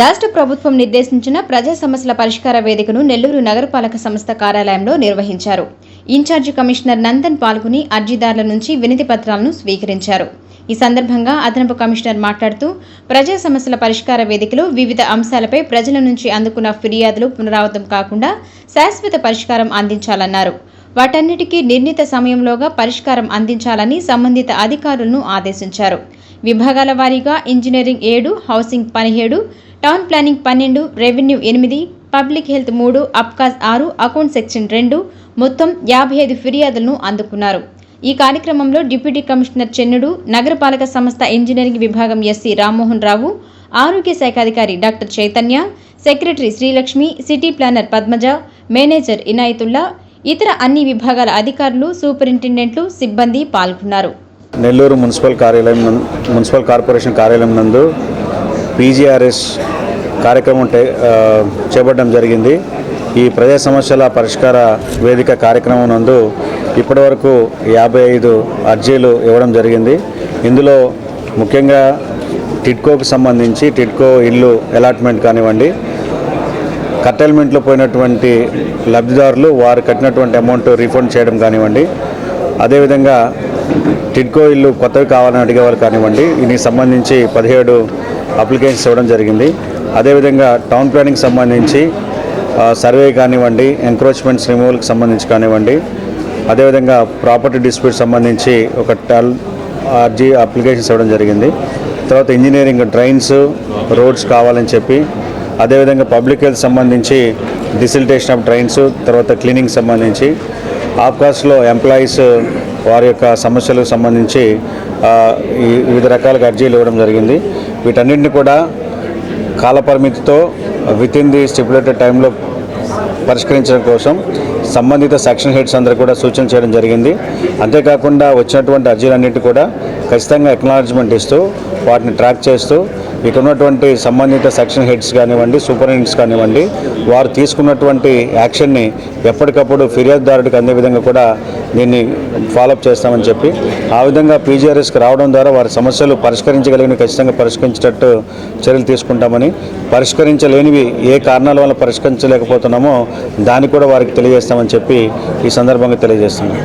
రాష్ట్ర ప్రభుత్వం నిర్దేశించిన ప్రజా సమస్యల పరిష్కార వేదికను నెల్లూరు నగరపాలక సంస్థ కార్యాలయంలో నిర్వహించారు. ఇన్ఛార్జి కమిషనర్ నందన్ పాల్గొని అర్జీదారుల నుంచి వినతి పత్రాలను స్వీకరించారు. ఈ సందర్భంగా అదనపు కమిషనర్ మాట్లాడుతూ ప్రజా సమస్యల పరిష్కార వేదికలో వివిధ అంశాలపై ప్రజల నుంచి అందుకున్న ఫిర్యాదులు పునరావృతం కాకుండా శాశ్వత పరిష్కారం అందించాలన్నారు. వాటన్నిటికీ నిర్ణీత సమయంలోగా పరిష్కారం అందించాలని సంబంధిత అధికారులను ఆదేశించారు. విభాగాల వారీగా engineering 7, housing 17, town planning 12, revenue 8, public health 3, అబ్కాజ్ 6, account section 2 మొత్తం 55 ఫిర్యాదులను అందుకున్నారు. ఈ కార్యక్రమంలో డిప్యూటీ కమిషనర్ చెన్నుడు, నగరపాలక సంస్థ ఇంజనీరింగ్ విభాగం ఎస్సీ రామ్మోహన్ రావు, ఆరోగ్య శాఖాధికారి doctor Chaitanya, secretary Srilakshmi, city planner Padmaja, manager Inayatullah, ఇతర అన్ని విభాగాల అధికారులు, సూపరింటెండెంట్లు, సిబ్బంది పాల్గొన్నారు. నెల్లూరు మున్సిపల్ కార్పొరేషన్ కార్యాలయం నందు పీజీఆర్ఎస్ కార్యక్రమం చేపట్టడం జరిగింది. ఈ ప్రజా సమస్యల పరిష్కార వేదిక కార్యక్రమం నందు ఇప్పటివరకు 55 అర్జీలు ఇవ్వడం జరిగింది. ఇందులో ముఖ్యంగా టిడ్కోకు సంబంధించి టిడ్కో ఇల్లు అలాట్మెంట్ కానివ్వండి, కట్టెల్మెంట్లో పోయినటువంటి లబ్ధిదారులు వారు కట్టినటువంటి అమౌంట్ రీఫండ్ చేయడం కానివ్వండి, అదేవిధంగా టిడ్కో ఇల్లు కొత్తవి కావాలని అడిగేవాళ్ళు కానివ్వండి, దీనికి సంబంధించి 17 అప్లికేషన్స్ ఇవ్వడం జరిగింది. అదేవిధంగా టౌన్ ప్లానింగ్ సంబంధించి సర్వే కానివ్వండి, ఎంక్రోచ్మెంట్స్ రిమూవల్కి సంబంధించి కానివ్వండి, అదేవిధంగా ప్రాపర్టీ డిస్ప్యూట్ సంబంధించి ఒక 12 అర్జీ అప్లికేషన్స్ ఇవ్వడం జరిగింది. తర్వాత ఇంజనీరింగ్ డ్రైన్స్, రోడ్స్ కావాలని చెప్పి, అదేవిధంగా పబ్లిక్ హెల్త్ సంబంధించి డిసిల్టేషన్ ఆఫ్ డ్రైన్స్, తర్వాత క్లీనింగ్ సంబంధించి, ఆఫ్కాస్ట్లో ఎంప్లాయీస్ వారి యొక్క సమస్యలకు సంబంధించి వివిధ రకాలుగా అర్జీలు ఇవ్వడం జరిగింది. వీటన్నింటినీ కూడా కాలపరిమితితో వితిన్ ది స్టిపులేటెడ్ టైంలో పరిష్కరించడం కోసం సంబంధిత సెక్షన్ హెడ్స్ అందరూ కూడా సూచన చేయడం జరిగింది. అంతేకాకుండా వచ్చినటువంటి అర్జీలన్నింటి కూడా ఖచ్చితంగా ఎక్నాలజ్మెంట్ ఇస్తూ వాటిని ట్రాక్ చేస్తూ ఇక్కడ ఉన్నటువంటి సంబంధిత సెక్షన్ హెడ్స్ కానివ్వండి, సూపరింటెండెంట్స్ కానివ్వండి, వారు తీసుకున్నటువంటి యాక్షన్ని ఎప్పటికప్పుడు ఫిర్యాదుదారుడికి అందే విధంగా కూడా దీన్ని ఫాలోఅప్ చేస్తామని చెప్పి, ఆ విధంగా పీజీఆర్ఎస్కి రావడం ద్వారా వారి సమస్యలు పరిష్కరించగలిగిన ఖచ్చితంగా పరిష్కరించేటట్టు చర్యలు తీసుకుంటామని, పరిష్కరించలేనివి ఏ కారణాల వల్ల పరిష్కరించలేకపోతున్నామో దాన్ని కూడా వారికి తెలియజేస్తామని చెప్పి ఈ సందర్భంగా తెలియజేస్తున్నాం.